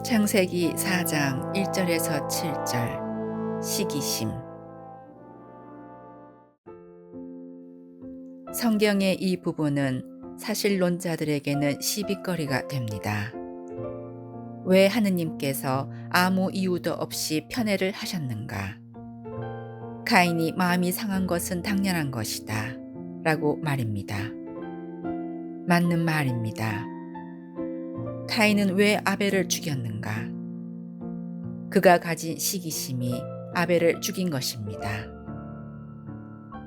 창세기 4장 1절에서 7절 시기심. 성경의 이 부분은 사실론자들에게는 시비거리가 됩니다. 왜 하느님께서 아무 이유도 없이 편애를 하셨는가? 가인이 마음이 상한 것은 당연한 것이다 라고 말입니다. 맞는 말입니다. 가인은 왜 아벨을 죽였는가? 그가 가진 시기심이 아벨을 죽인 것입니다.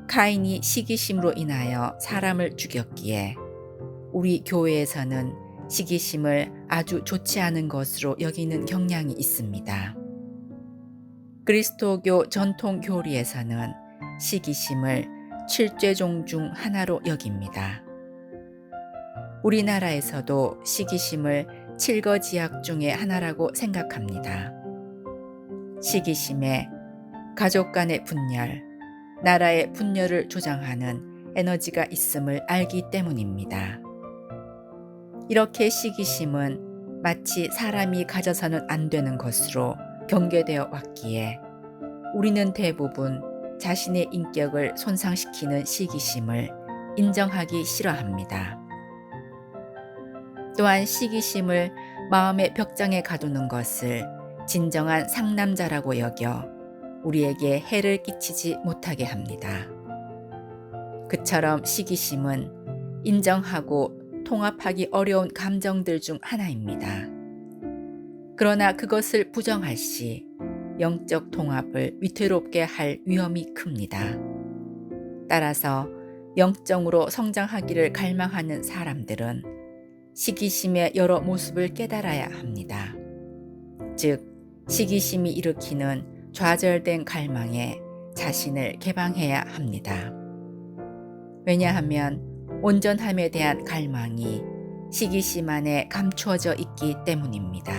가인이 시기심으로 인하여 사람을 죽였기에 우리 교회에서는 시기심을 아주 좋지 않은 것으로 여기는 경향이 있습니다. 그리스도교 전통 교리에서는 시기심을 7죄종 중 하나로 여깁니다. 우리나라에서도 시기심을 7거지약 중의 하나라고 생각합니다. 시기심에 가족 간의 분열, 나라의 분열을 조장하는 에너지가 있음을 알기 때문입니다. 이렇게 시기심은 마치 사람이 가져서는 안 되는 것으로 경계되어 왔기에 우리는 대부분 자신의 인격을 손상시키는 시기심을 인정하기 싫어합니다. 또한 시기심을 마음의 벽장에 가두는 것을 진정한 상남자라고 여겨 우리에게 해를 끼치지 못하게 합니다. 그처럼 시기심은 인정하고 통합하기 어려운 감정들 중 하나입니다. 그러나 그것을 부정할 시 영적 통합을 위태롭게 할 위험이 큽니다. 따라서 영적으로 성장하기를 갈망하는 사람들은 시기심의 여러 모습을 깨달아야 합니다. 즉, 시기심이 일으키는 좌절된 갈망에 자신을 개방해야 합니다. 왜냐하면 온전함에 대한 갈망이 시기심 안에 감추어져 있기 때문입니다.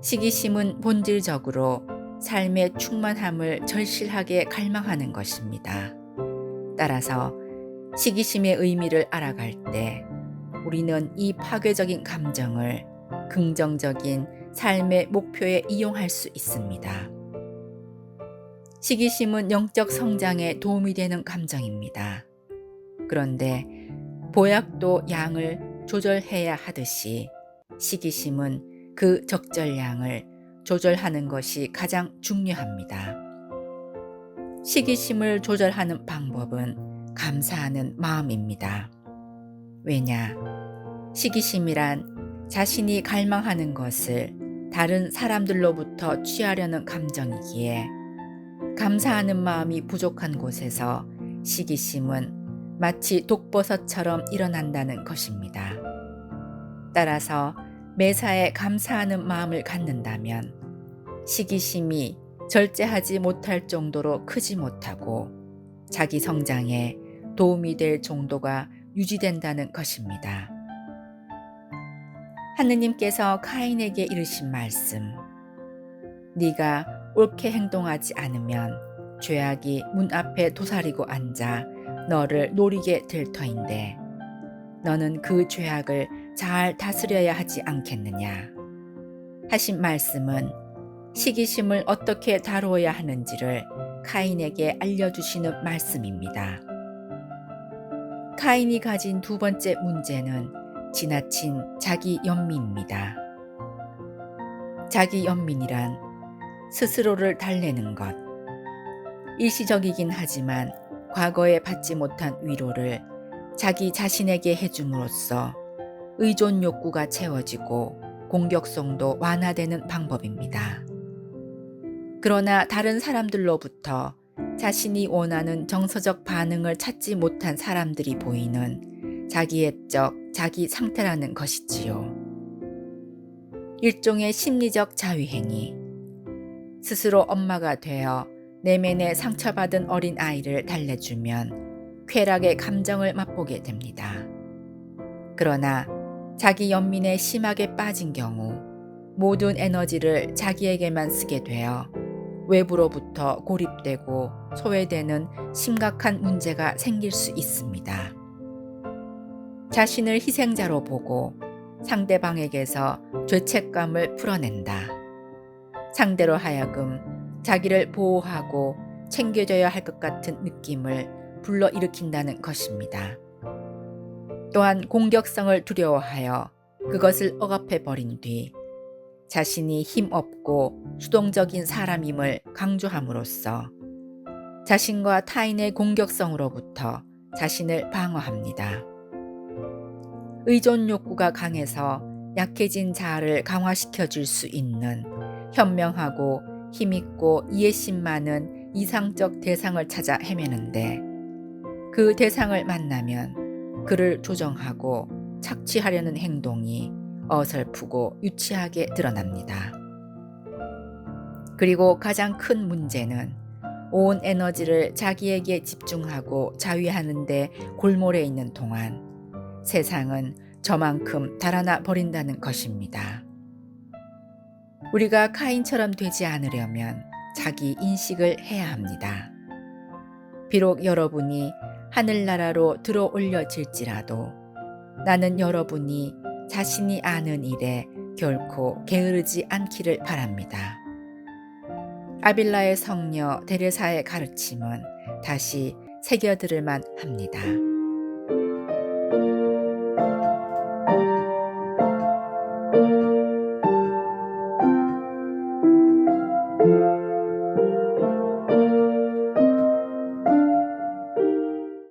시기심은 본질적으로 삶의 충만함을 절실하게 갈망하는 것입니다. 따라서 시기심의 의미를 알아갈 때 우리는 이 파괴적인 감정을 긍정적인 삶의 목표에 이용할 수 있습니다. 시기심은 영적 성장에 도움이 되는 감정입니다. 그런데 보약도 양을 조절해야 하듯이 시기심은 그 적절량을 조절하는 것이 가장 중요합니다. 시기심을 조절하는 방법은 감사하는 마음입니다. 왜냐? 시기심이란 자신이 갈망하는 것을 다른 사람들로부터 취하려는 감정이기에 감사하는 마음이 부족한 곳에서 시기심은 마치 독버섯처럼 일어난다는 것입니다. 따라서 매사에 감사하는 마음을 갖는다면 시기심이 절제하지 못할 정도로 크지 못하고 자기 성장에 도움이 될 정도가 유지된다는 것입니다. 하느님께서 가인에게 이르신 말씀, 네가 옳게 행동하지 않으면 죄악이 문 앞에 도사리고 앉아 너를 노리게 될 터인데 너는 그 죄악을 잘 다스려야 하지 않겠느냐 하신 말씀은 시기심을 어떻게 다루어야 하는지를 가인에게 알려주시는 말씀입니다. 가인이 가진 두 번째 문제는 지나친 자기 연민입니다. 자기 연민이란 스스로를 달래는 것, 일시적이긴 하지만 과거에 받지 못한 위로를 자기 자신에게 해줌으로써 의존 욕구가 채워지고 공격성도 완화되는 방법입니다. 그러나 다른 사람들로부터 자신이 원하는 정서적 반응을 찾지 못한 사람들이 보이는 자기애적 자기 상태라는 것이지요. 일종의 심리적 자위행위, 스스로 엄마가 되어 내면에 상처받은 어린 아이를 달래주면 쾌락의 감정을 맛보게 됩니다. 그러나 자기 연민에 심하게 빠진 경우 모든 에너지를 자기에게만 쓰게 되어 외부로부터 고립되고 소외되는 심각한 문제가 생길 수 있습니다. 자신을 희생자로 보고 상대방에게서 죄책감을 풀어낸다. 상대로 하여금 자기를 보호하고 챙겨줘야 할 것 같은 느낌을 불러일으킨다는 것입니다. 또한 공격성을 두려워하여 그것을 억압해버린 뒤 자신이 힘없고 수동적인 사람임을 강조함으로써 자신과 타인의 공격성으로부터 자신을 방어합니다. 의존 욕구가 강해서 약해진 자아를 강화시켜줄 수 있는 현명하고 힘있고 이해심 많은 이상적 대상을 찾아 헤매는데 그 대상을 만나면 그를 조정하고 착취하려는 행동이 어설프고 유치하게 드러납니다. 그리고 가장 큰 문제는 온 에너지를 자기에게 집중하고 자위하는 데 골몰해 있는 동안 세상은 저만큼 달아나 버린다는 것입니다. 우리가 카인처럼 되지 않으려면 자기 인식을 해야 합니다. 비록 여러분이 하늘나라로 들어올려질지라도 나는 여러분이 자신이 아는 일에 결코 게으르지 않기를 바랍니다. 아빌라의 성녀 데레사의 가르침은 다시 새겨들을 만합니다.